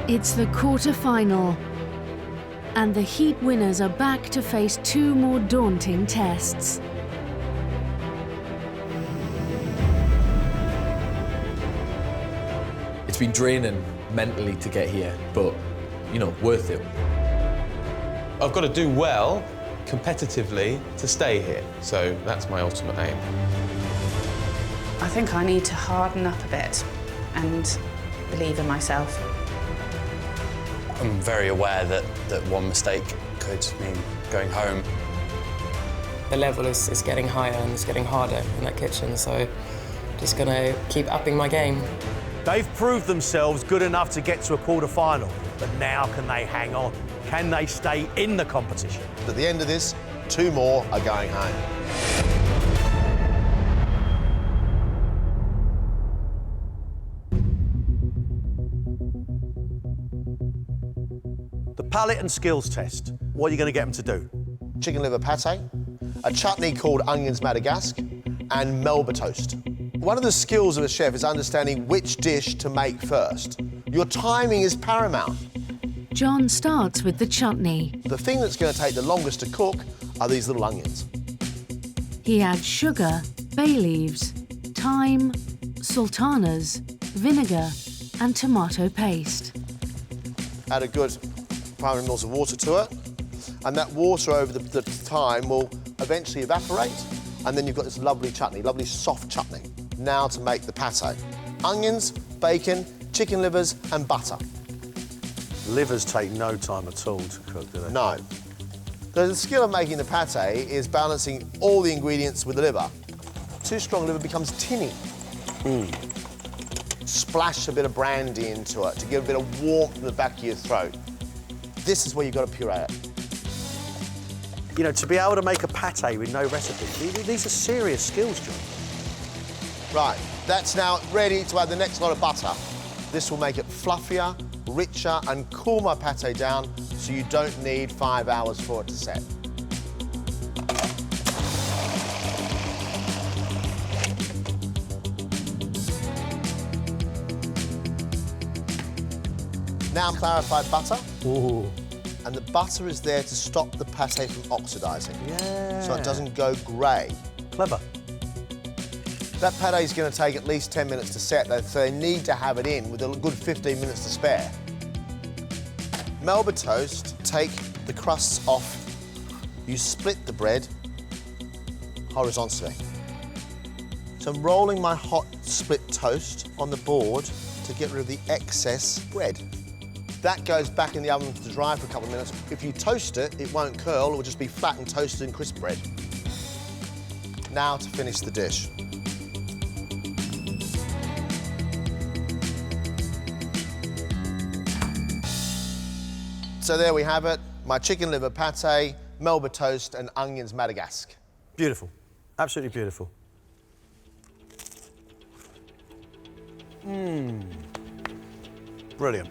It's the quarter-final, and the heat winners are back to face two more daunting tests. It's been draining mentally to get here, but, you know, worth it. I've got to do well competitively to stay here, so that's my ultimate aim. I think I need to harden up a bit and believe in myself. I'm very aware that one mistake could mean going home. The level is getting higher and it's getting harder in that kitchen, so just going to keep upping my game. They've proved themselves good enough to get to a quarter-final, but now can they hang on? Can they stay in the competition? At the end of this, two more are going home. The palate and skills test. What are you going to get them to do? Chicken liver pate, a chutney called onions Madagascar, and melba toast. One of the skills of a chef is understanding which dish to make first. Your timing is paramount. John starts with the chutney. The thing that's going to take the longest to cook are these little onions. He adds sugar, bay leaves, thyme, sultanas, vinegar, and tomato paste. Add a good 500 ml of water to it, and that water over the time will eventually evaporate, and then you've got this lovely chutney, lovely soft chutney. Now to make the pate. Onions, bacon, chicken livers, and butter. Livers take no time at all to cook, do they? No. The skill of making the pate is balancing all the ingredients with the liver. Too strong liver becomes tinny. Splash a bit of brandy into it to give a bit of warmth in the back of your throat. This is where you've got to puree it. You know, to be able to make a pate with no recipe, these are serious skills, John. Right, that's now ready to add the next lot of butter. This will make it fluffier, richer, and cool my pate down so you don't need 5 hours for it to set. Now clarified butter. Ooh. And the butter is there to stop the pate from oxidising. Yeah. So it doesn't go grey. Clever. That pate is going to take at least 10 minutes to set, so they need to have it in with a good 15 minutes to spare. Melba toast, take the crusts off. You split the bread horizontally. So I'm rolling my hot split toast on the board to get rid of the excess bread. That goes back in the oven to dry for a couple of minutes. If you toast it, it won't curl, it will just be flat and toasted and crisp bread. Now to finish the dish. So there we have it, my chicken liver pate, melba toast and onions Madagascar. Beautiful, absolutely beautiful. Brilliant.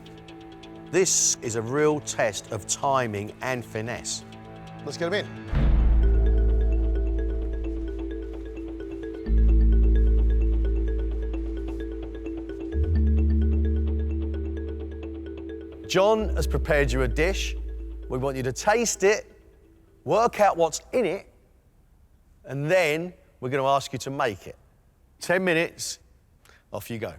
This is a real test of timing and finesse. Let's get them in. John has prepared you a dish. We want you to taste it, work out what's in it, and then we're going to ask you to make it. 10 minutes, off you go.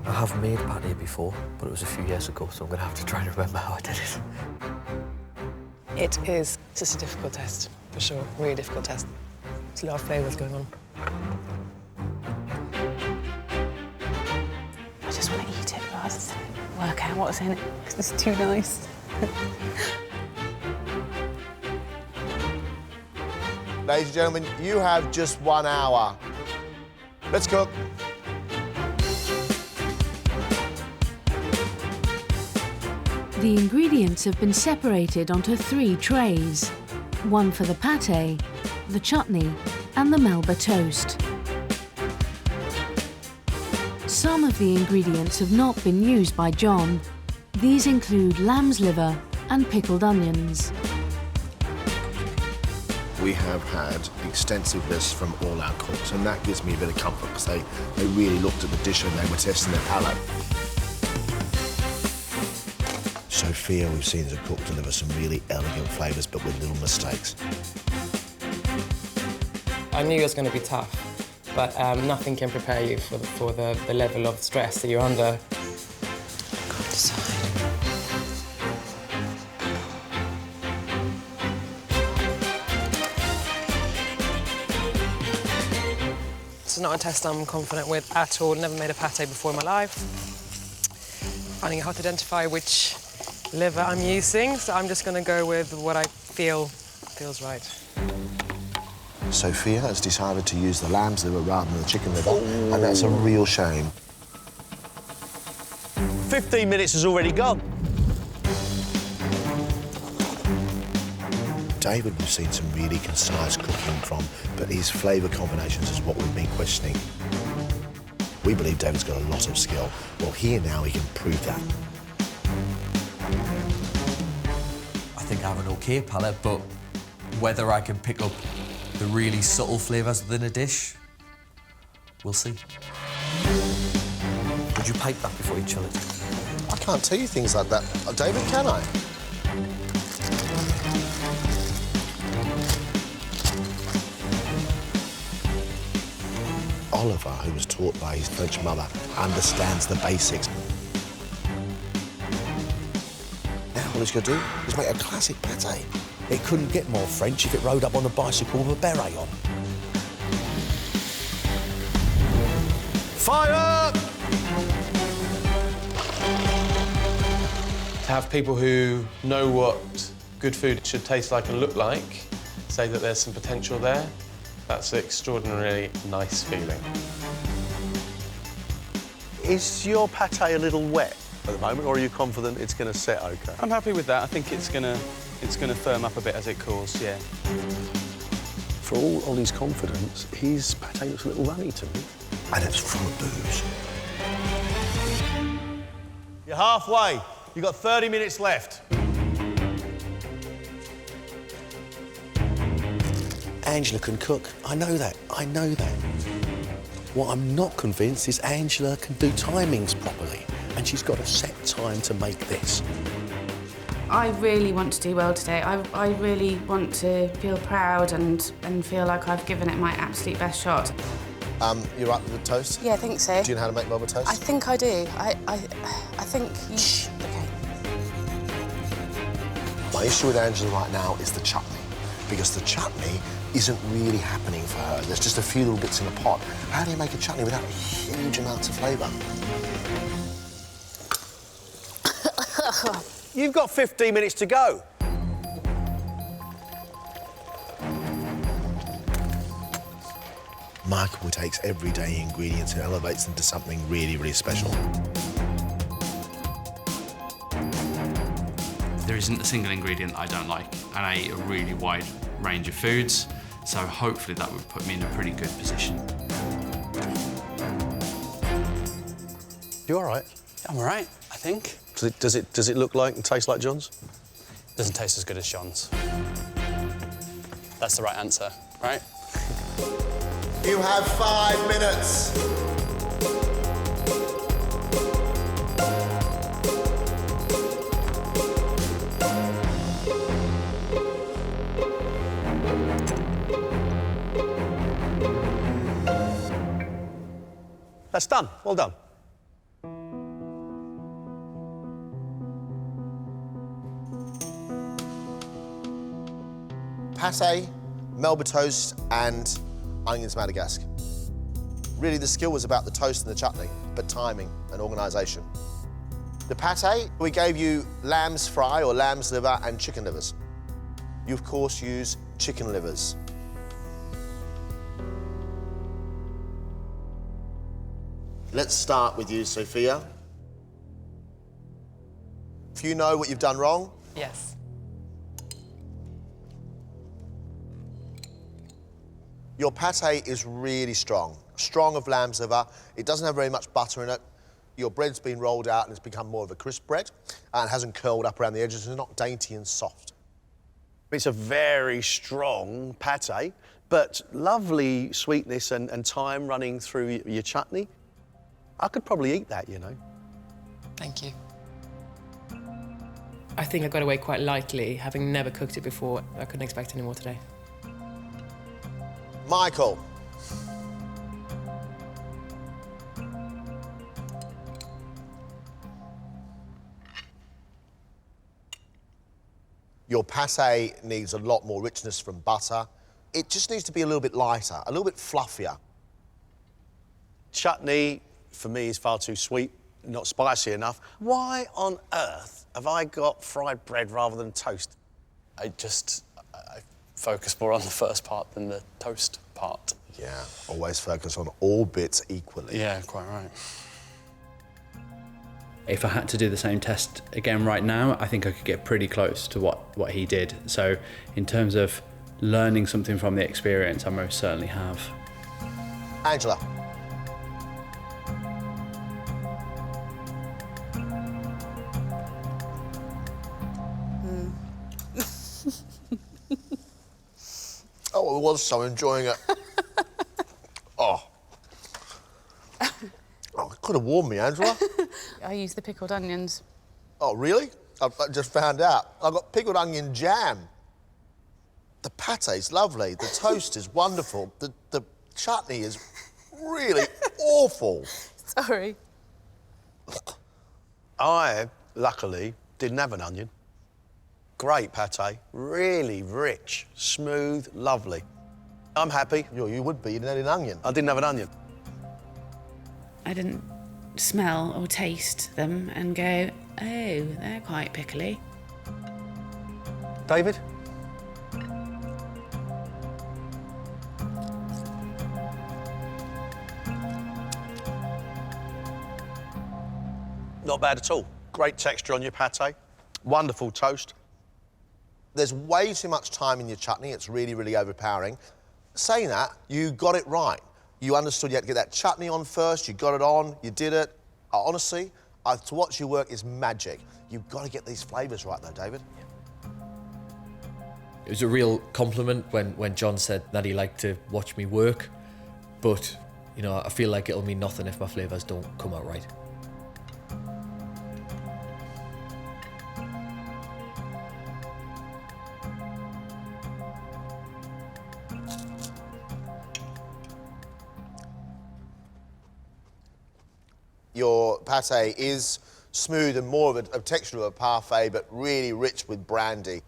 I have made pate before, but it was a few years ago, so I'm going to have to try and remember how I did it. It is just a difficult test, for sure. Really difficult test. There's a lot of flavours going on. I just want to eat it rather than work out what's in it, because it's too nice. Ladies and gentlemen, you have just 1 hour. Let's cook. The ingredients have been separated onto 3 trays. One for the pate, the chutney, and the melba toast. Some of the ingredients have not been used by John. These include lamb's liver and pickled onions. we have had extensive lists from all our cooks, and that gives me a bit of comfort because they really looked at the dish and they were testing their palate. Sophia, we've seen as a cook deliver some really elegant flavours, but with little mistakes. I knew it was going to be tough, but nothing can prepare you for the level of stress that you're under. God, decide. It's not a test I'm confident with at all. Never made a pate before in my life. Finding it hard to identify which liver I'm using, so I'm just going to go with what I feel feels right. Sophia has decided to use the lamb's liver rather than the chicken liver, and that's a real shame. 15 minutes has already gone. David, we've seen some really concise cooking from, but his flavour combinations is what we've been questioning. We believe David's got a lot of skill. Well, here now he can prove that. I think I have an OK palate, but whether I can pick up the really subtle flavours within a dish, we'll see. Would you pipe that before you chill it? I can't tell you things like that. David, can I? Oliver, who was taught by his French mother, understands the basics. Now all he's going to do is make a classic pate. It couldn't get more French if it rode up on a bicycle with a beret on. Fire! To have people who know what good food should taste like and look like, say that there's some potential there, that's an extraordinarily nice feeling. Is your pate a little wet at the moment, or are you confident it's going to set OK? I'm happy with that. I think it's gonna firm up a bit as it cools, yeah. For all Ollie's confidence, his pate looks a little runny to me. And it's full of booze. You're halfway. You've got 30 minutes left. Angela can cook. I know that. I know that. What I'm not convinced is Angela can do timings properly, and she's got a set time to make this. I really want to do well today. I really want to feel proud and feel like I've given it my absolute best shot. You're right with the toast? Yeah, I think so. Do you know how to make melba toast? I think I do. I think you... Shh. OK. My issue with Angela right now is the chutney, because the chutney isn't really happening for her. There's just a few little bits in the pot. How do you make a chutney without huge amounts of flavour? You've got 15 minutes to go. Michael takes everyday ingredients and elevates them to something really, really special. There isn't a single ingredient I don't like, and I eat a really wide range of foods, so hopefully that would put me in a pretty good position. You all right? I'm all right, I think. Does it look like and taste like John's? Doesn't taste as good as John's. That's the right answer, right? You have 5 minutes. That's done. Well done. Pate, melba toast, and onions Madagascar. Really, the skill was about the toast and the chutney, but timing and organisation. The pate, we gave you lamb's fry or lamb's liver and chicken livers. You, of course, use chicken livers. Let's start with you, Sophia. If you know what you've done wrong, Yes. your pate is really strong. Strong of lamb's liver. It doesn't have very much butter in it. Your bread's been rolled out and it's become more of a crisp bread and hasn't curled up around the edges. It's not dainty and soft. It's a very strong pate, but lovely sweetness and thyme running through your chutney. I could probably eat that, you know. Thank you. I think I got away quite lightly, having never cooked it before. I couldn't expect any more today. Michael. Your pate needs a lot more richness from butter. It just needs to be a little bit lighter, a little bit fluffier. Chutney, for me, is far too sweet, not spicy enough. Why on earth have I got fried bread rather than toast? I focus more on the first part than the toast part. Yeah, always focus on all bits equally. Yeah, quite right. If I had to do the same test again right now, I think I could get pretty close to what he did. So in terms of learning something from the experience, I most certainly have. Angela. Oh, I was so enjoying it. Oh. Oh, it could have warned me, Angela. I use the pickled onions. Oh, really? I just found out. I've got pickled onion jam. The pate's lovely. The toast is wonderful. The chutney is really awful. Sorry. I, luckily, didn't have an onion. Great pate, really rich, smooth, lovely. I'm happy. You would be, you didn't have an onion. I didn't have an onion. I didn't smell or taste them and go, oh, they're quite pickly. David? Not bad at all. Great texture on your pate. Wonderful toast. There's way too much time in your chutney. It's really, really overpowering. Saying that, you got it right. You understood you had to get that chutney on first. You got it on. You did it. Honestly, to watch you work is magic. You've got to get these flavours right, though, David. It was a real compliment when John said that he liked to watch me work, but, you know, I feel like it'll mean nothing if my flavours don't come out right. Your pate is smooth and more of a texture of a parfait, but really rich with brandy.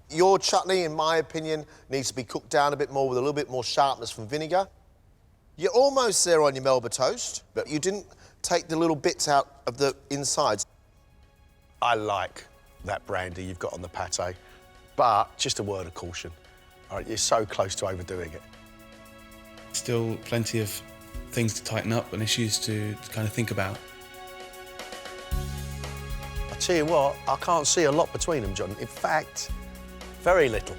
Your chutney, in my opinion, needs to be cooked down a bit more with a little bit more sharpness from vinegar. You're almost there on your melba toast, but you didn't take the little bits out of the insides. I like that brandy you've got on the pate, but just a word of caution. All right, you're so close to overdoing it. Still plenty of things to tighten up and issues to kind of think about. I tell you what, I can't see a lot between them, John. In fact, very little.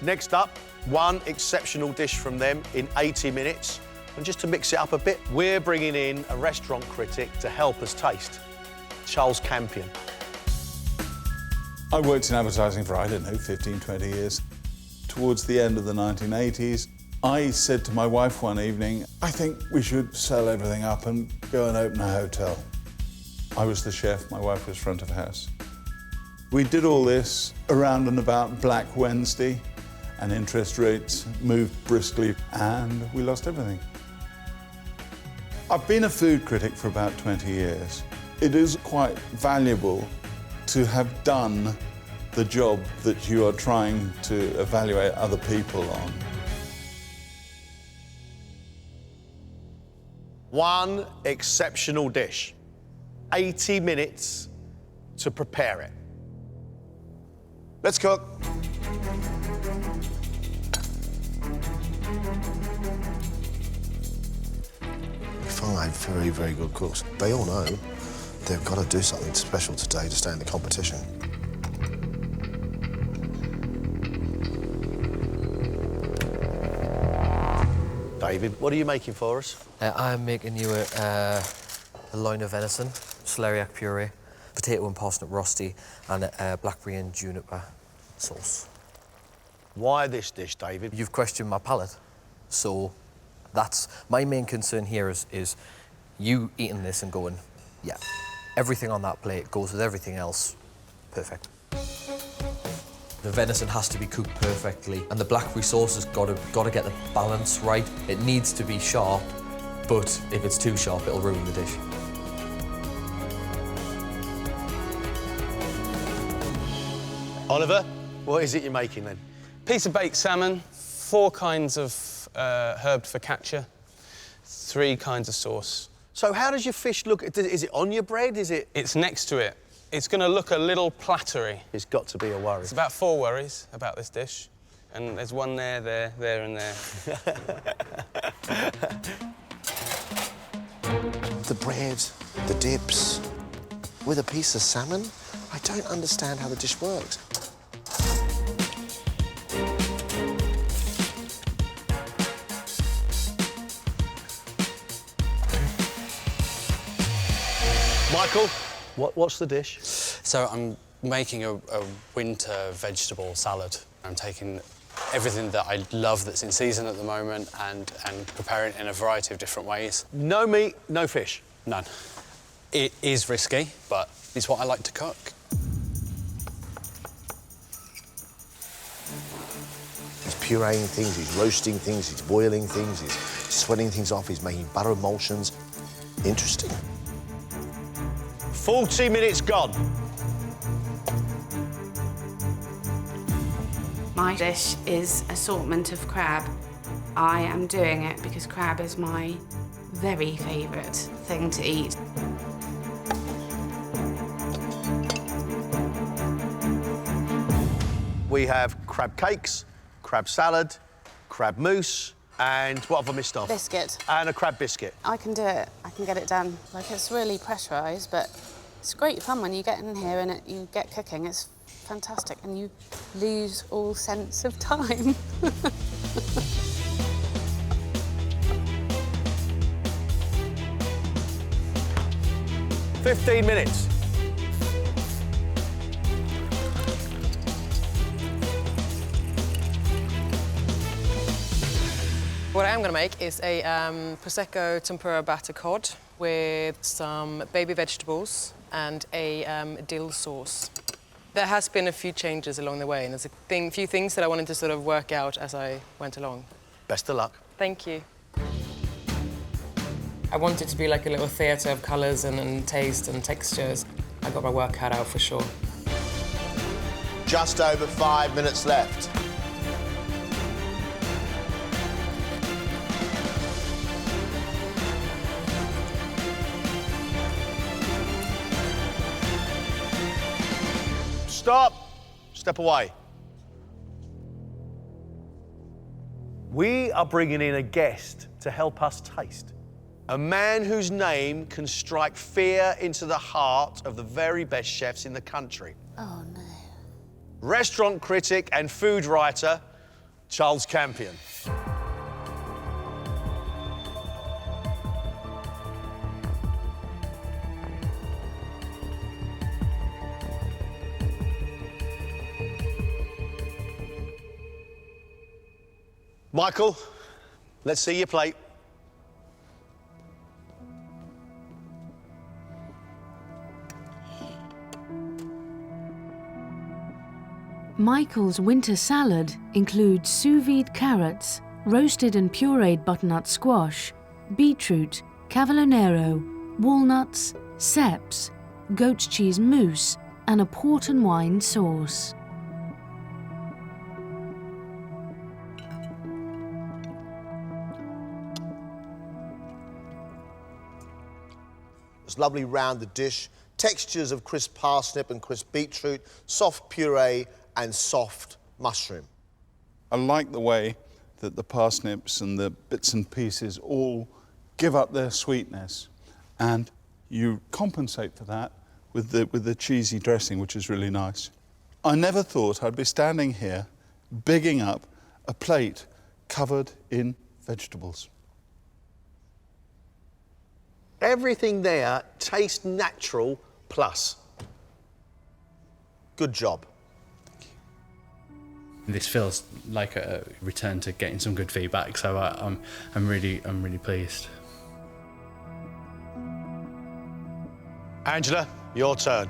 Next up, one exceptional dish from them in 80 minutes. And just to mix it up a bit, we're bringing in a restaurant critic to help us taste. Charles Campion. I worked in advertising for, I don't know, 15, 20 years. Towards the end of the 1980s, I said to my wife one evening, I think we should sell everything up and go and open a hotel. I was the chef, my wife was front of house. We did all this around and about Black Wednesday, and interest rates moved briskly, and we lost everything. I've been a food critic for about 20 years. It is quite valuable to have done the job that you are trying to evaluate other people on. One exceptional dish. 80 minutes to prepare it. Let's cook. Five very, very good cooks. They all know they've got to do something special today to stay in the competition. David, what are you making for us? I'm making you a loin of venison, celeriac puree, potato and parsnip rosti, and a blackberry and juniper sauce. Why this dish, David? You've questioned my palate, so that's my main concern here is you eating this and going, yeah, everything on that plate goes with everything else, perfect. The venison has to be cooked perfectly, and the blackberry sauce has got to get the balance right. It needs to be sharp, but if it's too sharp, it'll ruin the dish. Oliver, what is it you're making then? Piece of baked salmon, 4 kinds of herb focaccia, 3 kinds of sauce. So how does your fish look? Is it on your bread? Is it? It's next to it. It's going to look a little plattery. It's got to be a worry. It's about 4 worries about this dish. And there's one there, and there. The bread, the dips, with a piece of salmon? I don't understand how the dish works. Michael, what's the dish? So I'm making a winter vegetable salad. I'm taking everything that I love that's in season at the moment and preparing it in a variety of different ways. No meat, no fish? None. It is risky, but it's what I like to cook. He's pureeing things, he's roasting things, he's boiling things, he's sweating things off, he's making butter emulsions. Interesting. 40 minutes gone. My dish is assortment of crab. I am doing it because crab is my very favourite thing to eat. We have crab cakes, crab salad, crab mousse, and what have I missed off? Biscuit. And a crab biscuit. I can do it. I can get it done. Like, it's really pressurised, but it's great fun when you get in here and you get cooking. It's fantastic, and you lose all sense of time. 15 minutes. What I am going to make is a Prosecco tempura batter cod with some baby vegetables and a dill sauce. There has been a few changes along the way, and there's a few things that I wanted to sort of work out as I went along. Best of luck. Thank you. I want it to be like a little theatre of colours and taste and textures. I got my work cut out for sure. Just over 5 minutes left. Stop. Step away. We are bringing in a guest to help us taste. A man whose name can strike fear into the heart of the very best chefs in the country. Oh, no. Restaurant critic and food writer, Charles Campion. Michael, let's see your plate. Michael's winter salad includes sous vide carrots, roasted and pureed butternut squash, beetroot, cavallonero, walnuts, ceps, goat's cheese mousse, and a port and wine sauce. It's lovely rounded dish, textures of crisp parsnip and crisp beetroot, soft puree and soft mushroom. I like the way that the parsnips and the bits and pieces all give up their sweetness, and you compensate for that with the cheesy dressing, which is really nice. I never thought I'd be standing here bigging up a plate covered in vegetables. Everything there tastes natural plus. Good job. This feels like a return to getting some good feedback, so I'm really pleased. Angela, your turn.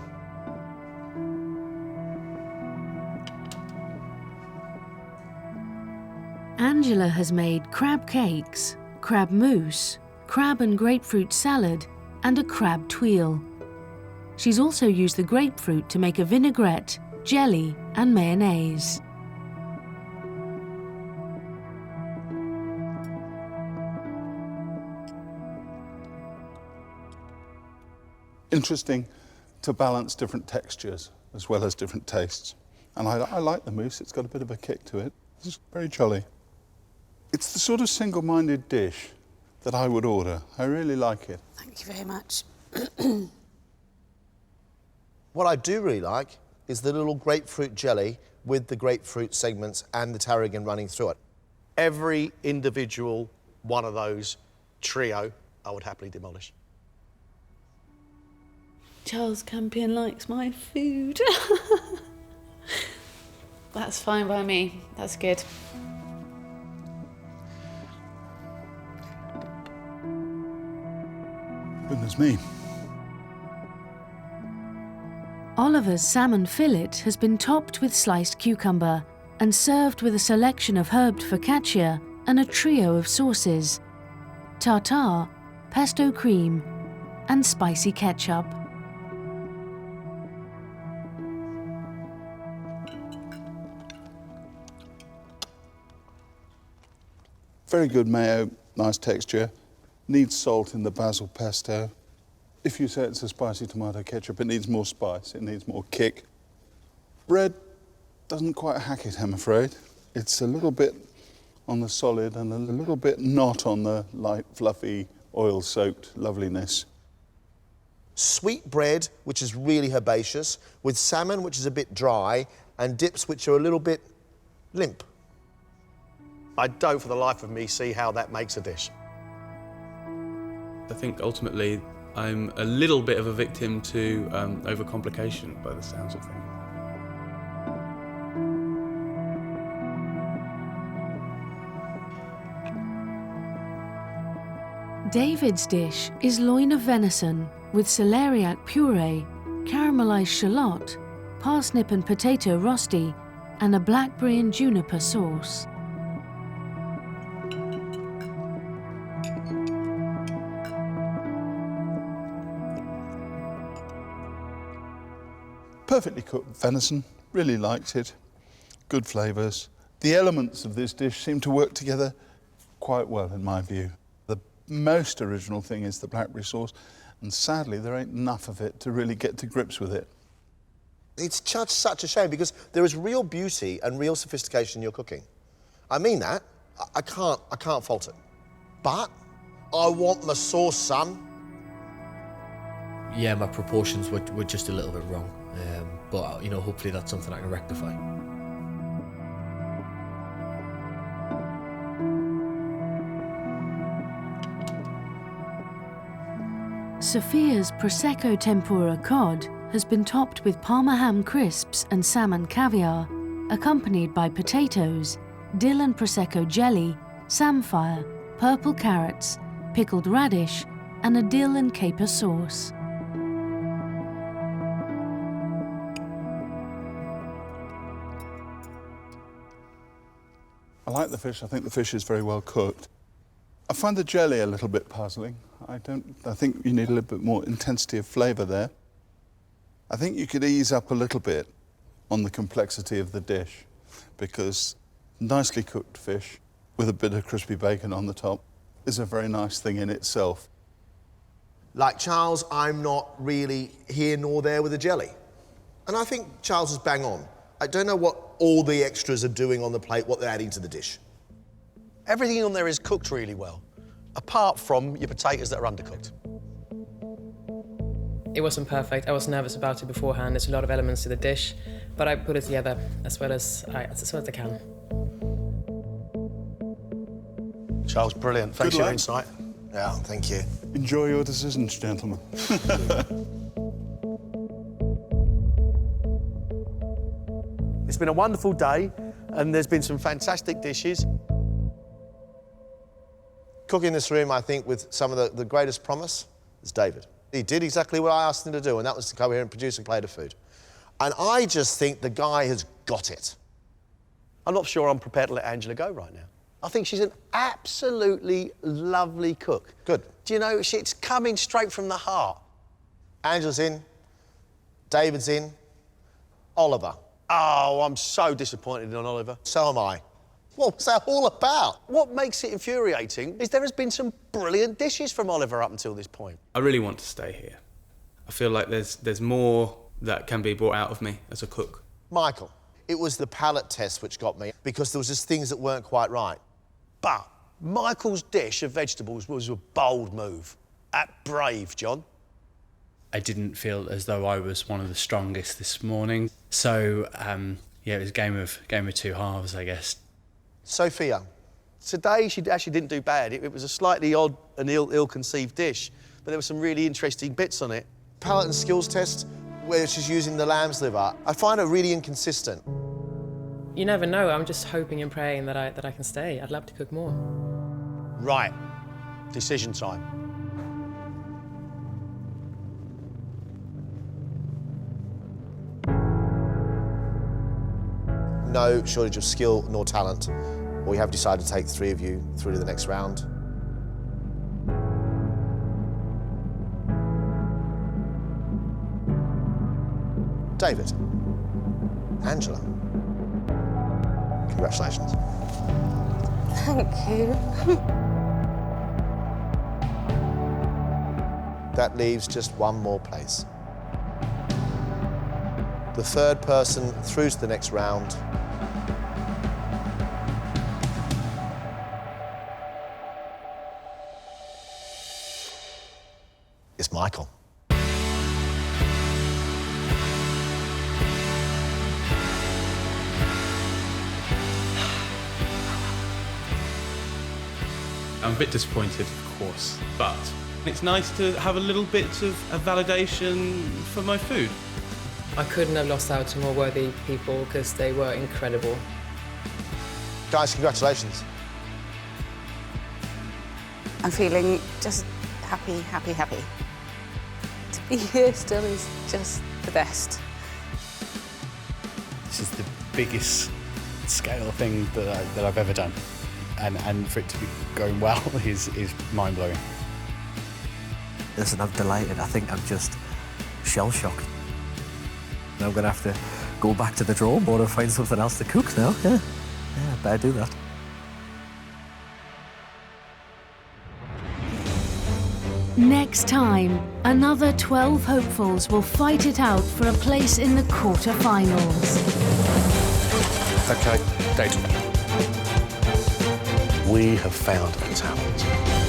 Angela has made crab cakes, crab mousse, crab and grapefruit salad, and a crab tuile. She's also used the grapefruit to make a vinaigrette, jelly, and mayonnaise. Interesting to balance different textures as well as different tastes. And I like the mousse, it's got a bit of a kick to it. It's very jolly. It's the sort of single-minded dish that I would order. I really like it. Thank you very much. What I do really like is the little grapefruit jelly with the grapefruit segments and the tarragon running through it. Every individual one of those trio, I would happily demolish. Charles Campion likes my food. That's fine by me. That's good. Goodness me. Oliver's salmon fillet has been topped with sliced cucumber and served with a selection of herbed focaccia and a trio of sauces: tartare, pesto cream, and spicy ketchup. Very good mayo, nice texture. Needs salt in the basil pesto. If you say it's a spicy tomato ketchup, it needs more spice, it needs more kick. Bread doesn't quite hack it, I'm afraid. It's a little bit on the solid and a little bit not on the light, fluffy, oil-soaked loveliness. Sweet bread, which is really herbaceous, with salmon, which is a bit dry, and dips, which are a little bit limp. I don't, for the life of me, see how that makes a dish. I think ultimately I'm a little bit of a victim to overcomplication by the sounds of things. David's dish is loin of venison with celeriac puree, caramelised shallot, parsnip and potato rosti, and a blackberry and juniper sauce. Perfectly cooked venison, really liked it. Good flavours. The elements of this dish seem to work together quite well, in my view. The most original thing is the blackberry sauce, and sadly there ain't enough of it to really get to grips with it. It's just such a shame because there is real beauty and real sophistication in your cooking. I mean that. I can't fault it. But I want my sauce, son. Yeah, my proportions were just a little bit wrong. But, you know, hopefully that's something I can rectify. Sophia's Prosecco tempura cod has been topped with Parma ham crisps and salmon caviar, accompanied by potatoes, dill and Prosecco jelly, samphire, purple carrots, pickled radish, and a dill and caper sauce. I like the fish. I think the fish is very well cooked. I find the jelly a little bit puzzling. I think you need a little bit more intensity of flavour there. I think you could ease up a little bit on the complexity of the dish because nicely cooked fish with a bit of crispy bacon on the top is a very nice thing in itself. Like Charles, I'm not really here nor there with the jelly. And I think Charles is bang on. I don't know what all the extras are doing on the plate, what they're adding to the dish. Everything on there is cooked really well, apart from your potatoes that are undercooked. It wasn't perfect. I was nervous about it beforehand. There's a lot of elements to the dish, but I put it together as well as I can. Charles, brilliant. Thanks for your insight. Yeah, thank you. Enjoy your decisions, gentlemen. It's been a wonderful day. And there's been some fantastic dishes. Cooking in this room, I think, with some of the greatest promise is David. He did exactly what I asked him to do, and that was to come here and produce a plate of food. And I just think the guy has got it. I'm not sure I'm prepared to let Angela go right now. I think she's an absolutely lovely cook. Good. Do you know, it's coming straight from the heart. Angela's in, David's in, Oliver. Oh, I'm so disappointed in Oliver. So am I. What was that all about? What makes it infuriating is there has been some brilliant dishes from Oliver up until this point. I really want to stay here. I feel like there's more that can be brought out of me as a cook. Michael, it was the palate test which got me because there was just things that weren't quite right. But Michael's dish of vegetables was a bold move. Brave, John. I didn't feel as though I was one of the strongest this morning. So, yeah, it was a game of two halves, I guess. Sophia. Today, she actually didn't do bad. It was a slightly odd and ill-conceived dish, but there were some really interesting bits on it. Palate and skills test, where she's using the lamb's liver. I find her really inconsistent. You never know. I'm just hoping and praying that I can stay. I'd love to cook more. Right. Decision time. No shortage of skill nor talent. We have decided to take the three of you through to the next round. David, Angela, congratulations. Thank you. That leaves just one more place. The third person through to the next round is Michael. I'm a bit disappointed, of course, but it's nice to have a little bit of a validation for my food. I couldn't have lost out to more worthy people because they were incredible. Guys, congratulations. I'm feeling just happy, happy, happy. To be here still is just the best. This is the biggest scale thing that I've ever done. And for it to be going well is mind-blowing. Listen, I'm delighted. I think I'm just shell-shocked. Now I'm going to have to go back to the drawing board and find something else to cook now. Yeah, I better do that. Next time, another 12 hopefuls will fight it out for a place in the quarter-finals. OK, Dave. We have found a talent.